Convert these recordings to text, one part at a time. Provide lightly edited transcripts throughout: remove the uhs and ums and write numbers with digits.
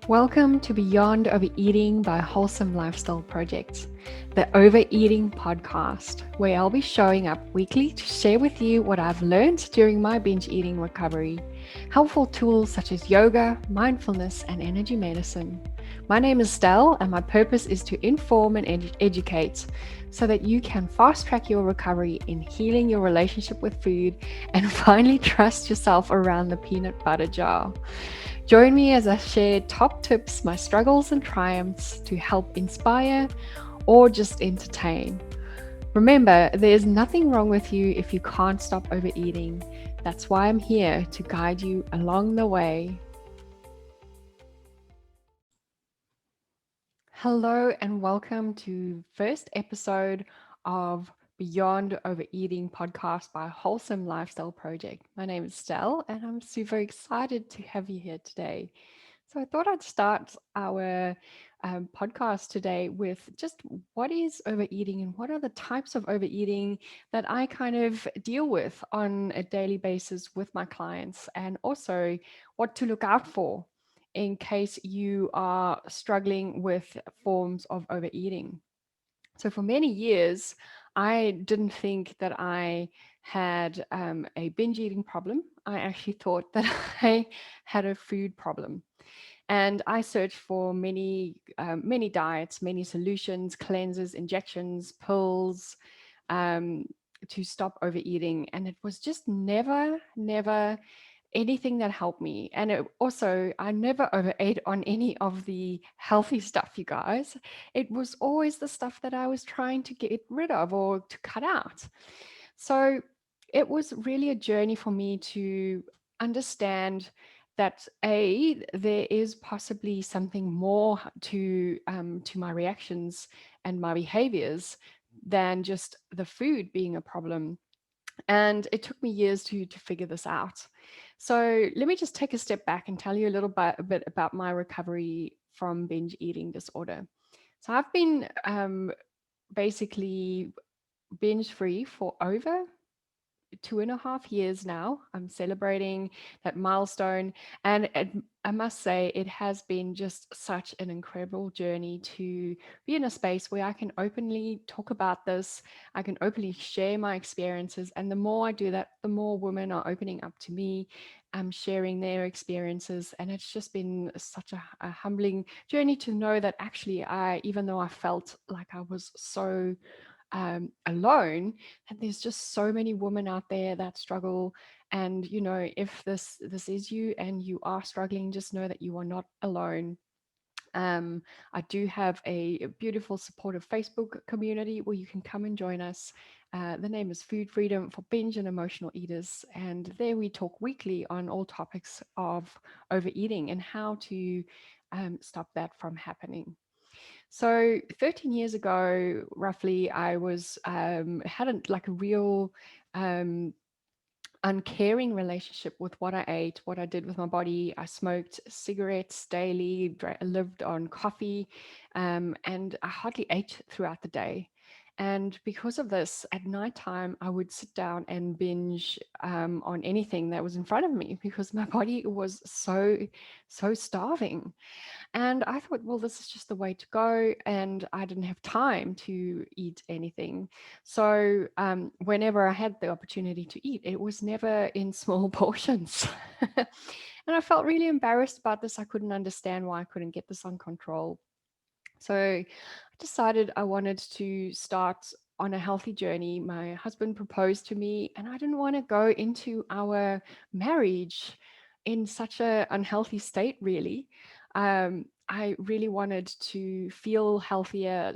Welcome to Beyond Overeating by Wholesome Lifestyle Project, the Overeating Podcast, where I'll be showing up weekly to share with you what I've learned during my binge eating recovery, helpful tools such as yoga, mindfulness, and energy medicine. My name is Stell, and my purpose is to inform and educate so that you can fast track your recovery in healing your relationship with food and finally trust yourself around the peanut butter jar. Join me as I share top tips, my struggles and triumphs to help inspire or just entertain. Remember, there's nothing wrong with you if you can't stop overeating. That's why I'm here to guide you along the way. Hello and welcome to first episode of Beyond Overeating Podcast by Wholesome Lifestyle Project. My name is Stell and I'm super excited to have you here today. So I thought I'd start our podcast today with just what is overeating and what are the types of overeating that I kind of deal with on a daily basis with my clients, and also what to look out for in case you are struggling with forms of overeating. So for many years, I didn't think that I had a binge eating problem. I actually thought that I had a food problem. And I searched for many diets, many solutions, cleanses, injections, pills, um, to stop overeating. And it was just never anything that helped me. And I never overate on any of the healthy stuff, you guys. It was always the stuff that I was trying to get rid of or to cut out. So it was really a journey for me to understand that there is possibly something more to my reactions and my behaviors than just the food being a problem. And it took me years to figure this out. So let me just take a step back and tell you a bit about my recovery from binge eating disorder. So I've been basically binge free for over 2.5 years now. I'm celebrating that milestone. And I must say, it has been just such an incredible journey to be in a space where I can openly talk about this. I can openly share my experiences. And the more I do that, the more women are opening up to me, sharing their experiences. And it's just been such a humbling journey to know that actually, even though I felt like I was so alone, and there's just so many women out there that struggle. And if this is you and you are struggling, just know that you are not alone. I do have a beautiful supportive Facebook community where you can come and join us. The name is Food Freedom for Binge and Emotional Eaters, and there we talk weekly on all topics of overeating and how to stop that from happening. So 13 years ago, roughly, I was hadn't like a real um, uncaring relationship with what I ate, what I did with my body. I smoked cigarettes daily, lived on coffee, and I hardly ate throughout the day. And because of this, at nighttime, I would sit down and binge on anything that was in front of me because my body was so starving. And I thought, well, this is just the way to go. And I didn't have time to eat anything. So whenever I had the opportunity to eat, it was never in small portions. And I felt really embarrassed about this. I couldn't understand why I couldn't get this on control. So I decided I wanted to start on a healthy journey. My husband proposed to me, and I didn't want to go into our marriage in such an unhealthy state, really. I really wanted to feel healthier,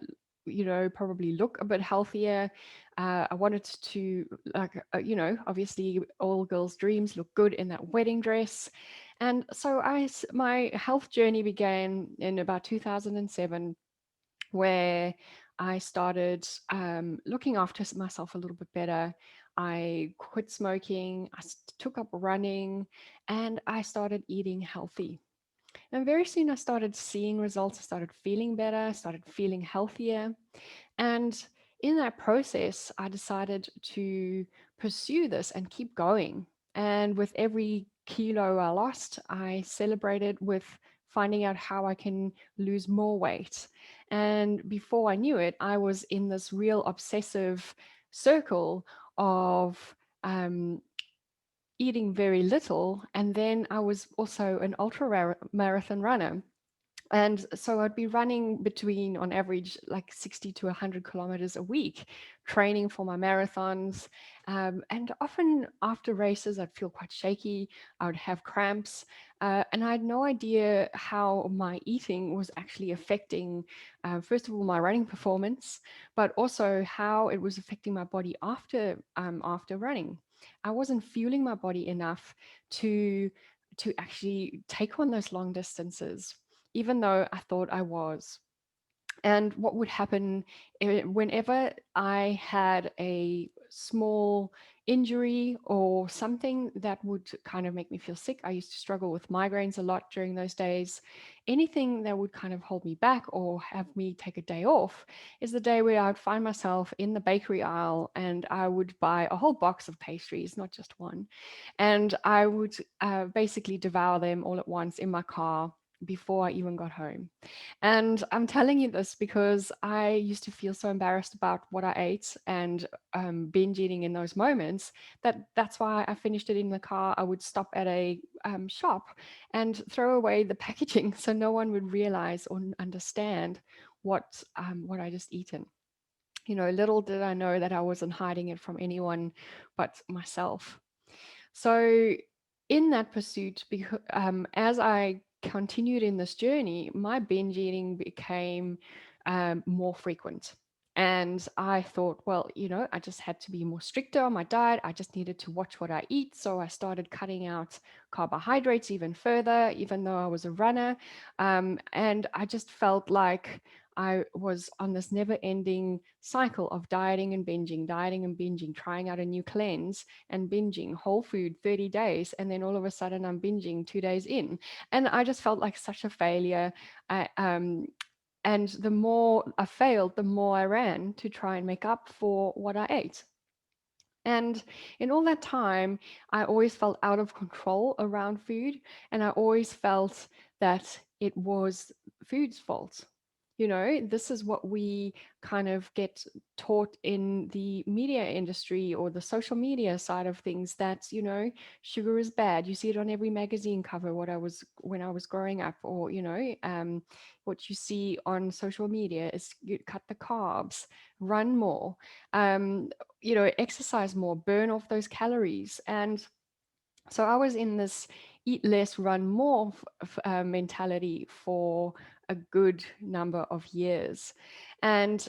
probably look a bit healthier. I wanted to, like, obviously, all girls' dreams look good in that wedding dress. And so my health journey began in about 2007, where I started looking after myself a little bit better. I quit smoking, took up running, and I started eating healthy. And very soon I started seeing results. I started feeling better, I started feeling healthier. And in that process, I decided to pursue this and keep going. And with every kilo I lost, I celebrated with finding out how I can lose more weight. And before I knew it, I was in this real obsessive circle of um, eating very little. And then I was also an ultra marathon runner. And so I'd be running between, on average, like 60 to 100 kilometers a week, training for my marathons. And often after races, I'd feel quite shaky. I would have cramps. And I had no idea how my eating was actually affecting, first of all, my running performance, but also how it was affecting my body after running. I wasn't fueling my body enough to actually take on those long distances, even though I thought I was. And what would happen whenever I had a small injury or something that would kind of make me feel sick? I used to struggle with migraines a lot during those days. Anything that would kind of hold me back or have me take a day off is the day where I would find myself in the bakery aisle and I would buy a whole box of pastries, not just one. And I would basically devour them all at once in my car before I even got home. And I'm telling you this because I used to feel so embarrassed about what I ate and binge eating in those moments that's why I finished it in the car. I would stop at a shop and throw away the packaging so no one would realize or understand what I just eaten. Little did I know that I wasn't hiding it from anyone but myself. So, in that pursuit, as I continued in this journey, my binge eating became more frequent. And I thought, well, I just had to be more stricter on my diet. I just needed to watch what I eat. So I started cutting out carbohydrates even further, even though I was a runner. And I just felt like I was on this never ending cycle of dieting and binging, trying out a new cleanse and binging whole food 30 days. And then all of a sudden I'm binging 2 days in. And I just felt like such a failure. And the more I failed, the more I ran to try and make up for what I ate. And in all that time, I always felt out of control around food. And I always felt that it was food's fault. This is what we kind of get taught in the media industry or the social media side of things, that, sugar is bad. You see it on every magazine cover, when I was growing up, or, what you see on social media is you cut the carbs, run more. Exercise more, burn off those calories. And so I was in this eat less, run more mentality for a good number of years. And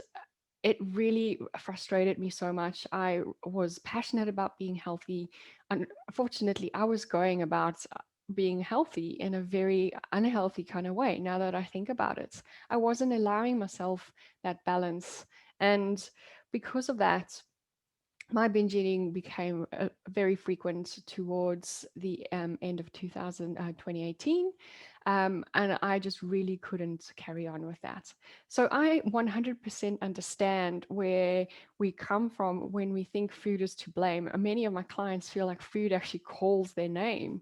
it really frustrated me so much. I was passionate about being healthy. Unfortunately, I was going about being healthy in a very unhealthy kind of way. Now that I think about it, I wasn't allowing myself that balance. And because of that, my binge eating became very frequent towards the end of 2018. And I just really couldn't carry on with that. So I 100% understand where we come from when we think food is to blame. Many of my clients feel like food actually calls their name.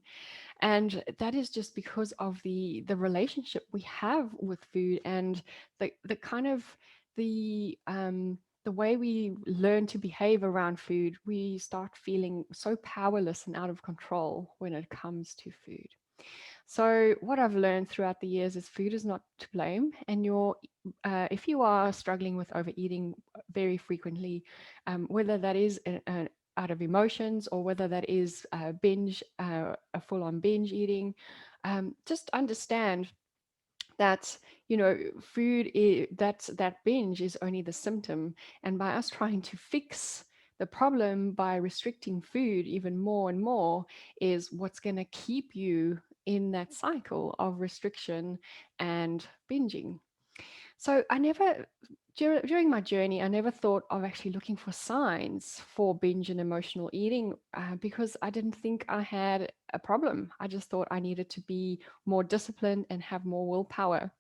And that is just because of the relationship we have with food, and the kind of the way we learn to behave around food. We start feeling so powerless and out of control when it comes to food. So what I've learned throughout the years is food is not to blame, and if you are struggling with overeating very frequently, whether that is out of emotions or whether that is a full-on binge eating, just understand that that binge is only the symptom. And by us trying to fix the problem by restricting food even more and more is what's going to keep you in that cycle of restriction and binging. So during my journey, I never thought of actually looking for signs for binge and emotional eating, because I didn't think I had a problem. I just thought I needed to be more disciplined and have more willpower.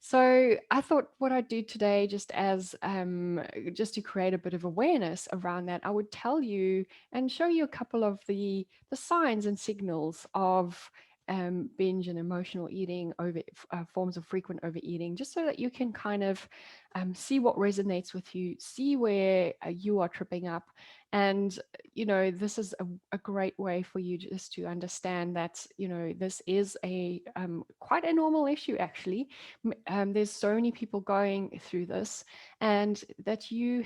So I thought what I'd do today, just to create a bit of awareness around that, I would tell you and show you a couple of the signs and signals of binge and emotional eating, forms of frequent overeating, just so that you can kind of see what resonates with you, see where you are tripping up. And, this is a great way for you just to understand that, this is a quite a normal issue, actually. There's so many people going through this, and that you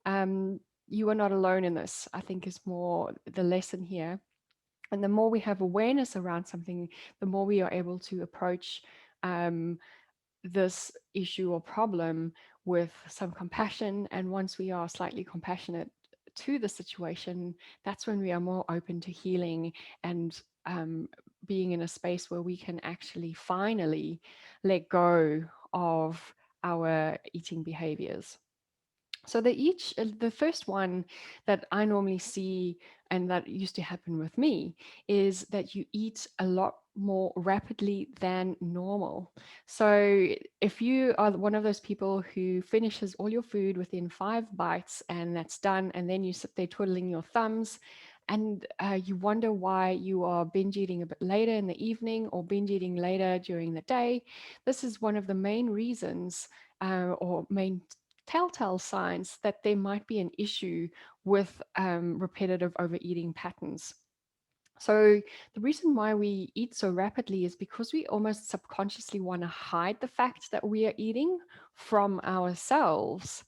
are not alone in this, I think, is more the lesson here. And the more we have awareness around something, the more we are able to approach um, this issue or problem with some compassion. And once we are slightly compassionate to the situation, that's when we are more open to healing and being in a space where we can actually finally let go of our eating behaviors. So the first one that I normally see, and that used to happen with me, is that you eat a lot more rapidly than normal. So if you are one of those people who finishes all your food within 5 bites and that's done, and then you sit there twiddling your thumbs, and you wonder why you are binge eating a bit later in the evening or binge eating later during the day, this is one of the main reasons, or main telltale signs that there might be an issue with repetitive overeating patterns. So, the reason why we eat so rapidly is because we almost subconsciously want to hide the fact that we are eating from ourselves.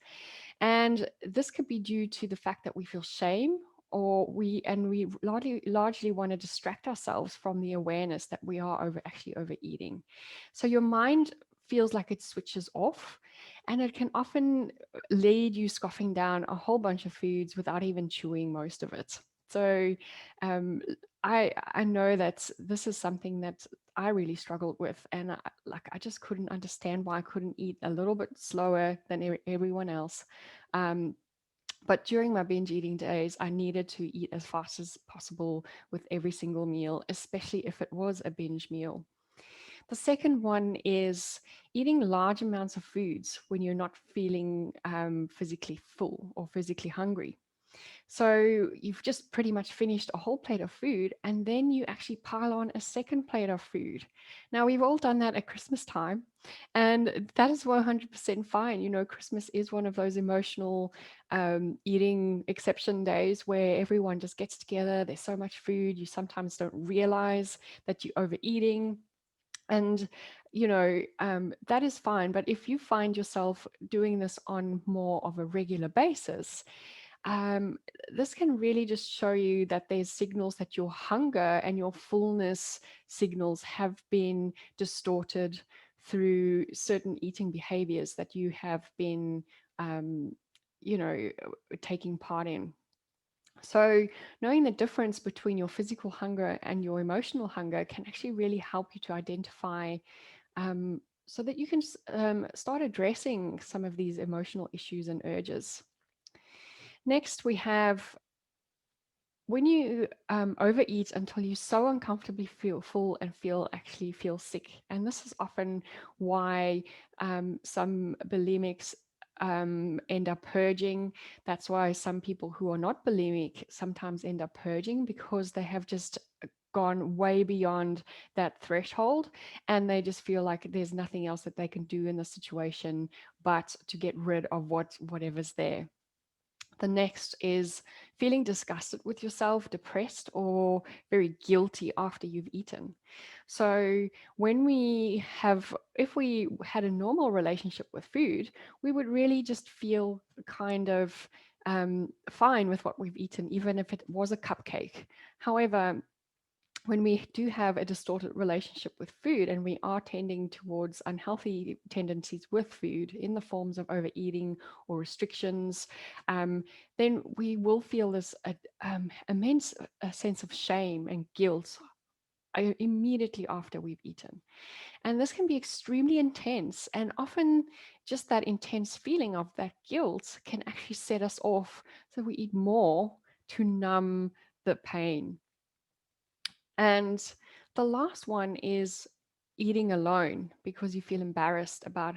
And this could be due to the fact that we feel shame, or we largely want to distract ourselves from the awareness that we are actually overeating. So your mind feels like it switches off, and it can often lead you scoffing down a whole bunch of foods without even chewing most of it. So um, I know that this is something that I really struggled with, and I just couldn't understand why I couldn't eat a little bit slower than everyone else. Um, but during my binge eating days, I needed to eat as fast as possible with every single meal, especially if it was a binge meal. The second one is eating large amounts of foods when you're not feeling physically full or physically hungry. So you've just pretty much finished a whole plate of food, and then you actually pile on a second plate of food. Now, we've all done that at Christmas time, and that is 100% fine. Christmas is one of those emotional eating exception days where everyone just gets together. There's so much food, you sometimes don't realize that you're overeating. And that is fine. But if you find yourself doing this on more of a regular basis, um, this can really just show you that there's signals that your hunger and your fullness signals have been distorted through certain eating behaviors that you have been, um, taking part in. So, knowing the difference between your physical hunger and your emotional hunger can actually really help you to identify, so that you can start addressing some of these emotional issues and urges. Next, we have when you overeat until you so uncomfortably feel full and feel sick. And this is often why some bulimics end up purging. That's why some people who are not bulimic sometimes end up purging, because they have just gone way beyond that threshold, and they just feel like there's nothing else that they can do in the situation but to get rid of whatever's there. The next is feeling disgusted with yourself, depressed, or very guilty after you've eaten. So, if we had a normal relationship with food, we would really just feel kind of fine with what we've eaten, even if it was a cupcake. However, when we do have a distorted relationship with food, and we are tending towards unhealthy tendencies with food in the forms of overeating or restrictions, then we will feel this immense sense of shame and guilt immediately after we've eaten. And this can be extremely intense, and often just that intense feeling of that guilt can actually set us off. So we eat more to numb the pain. And the last one is eating alone because you feel embarrassed about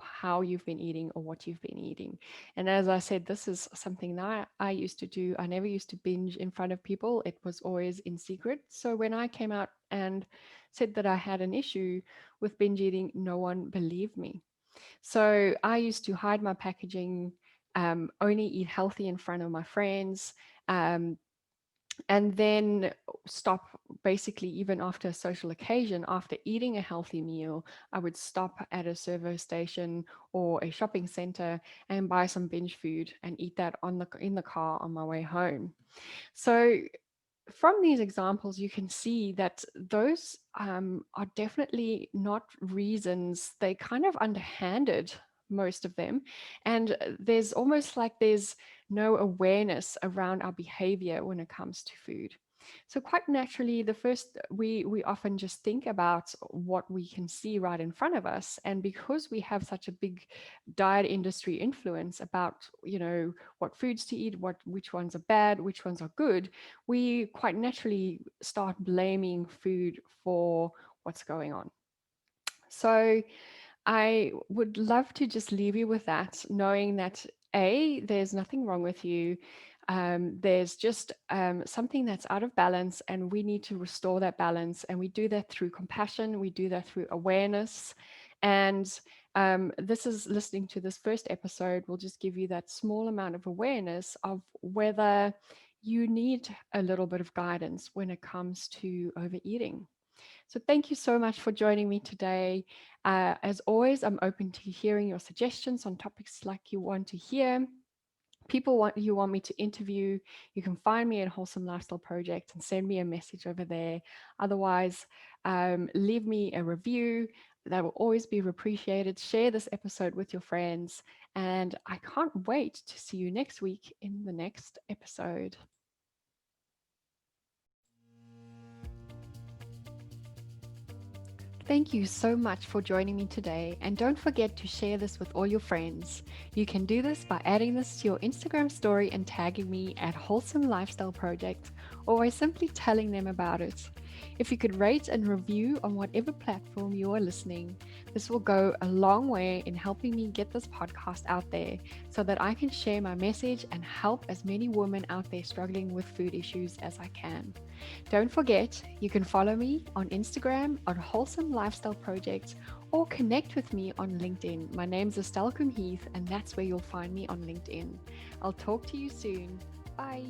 how you've been eating or what you've been eating. And as I said, this is something that I used to do. I never used to binge in front of people, it was always in secret. So when I came out and said that I had an issue with binge eating, no one believed me. So I used to hide my packaging, only eat healthy in front of my friends. Um, and then stop basically even after a social occasion. After eating a healthy meal, I would stop at a service station or a shopping center and buy some binge food and eat that in the car on my way home. So from these examples, you can see that those are definitely not reasons. They kind of underhanded, most of them. And there's almost like there's no awareness around our behavior when it comes to food. So quite naturally, the first we often just think about what we can see right in front of us. And because we have such a big diet industry influence about, what foods to eat, which ones are bad, which ones are good, we quite naturally start blaming food for what's going on. So I would love to just leave you with that, knowing that there's nothing wrong with you. There's just something that's out of balance, and we need to restore that balance. And we do that through compassion, we do that through awareness. And this is listening to this first episode will just give you that small amount of awareness of whether you need a little bit of guidance when it comes to overeating. So thank you so much for joining me today. As always, I'm open to hearing your suggestions on topics like you want to hear. People want me to interview. You can find me at Wholesome Lifestyle Project and send me a message over there. Otherwise, leave me a review. That will always be appreciated. Share this episode with your friends. And I can't wait to see you next week in the next episode. Thank you so much for joining me today, and don't forget to share this with all your friends. You can do this by adding this to your Instagram story and tagging me at Wholesome Lifestyle Project, or by simply telling them about it. If you could rate and review on whatever platform you are listening, this will go a long way in helping me get this podcast out there so that I can share my message and help as many women out there struggling with food issues as I can. Don't forget, you can follow me on Instagram on Wholesome Lifestyle Project or connect with me on LinkedIn. My name's Coombe-Heath, and that's where you'll find me on LinkedIn. I'll talk to you soon. Bye.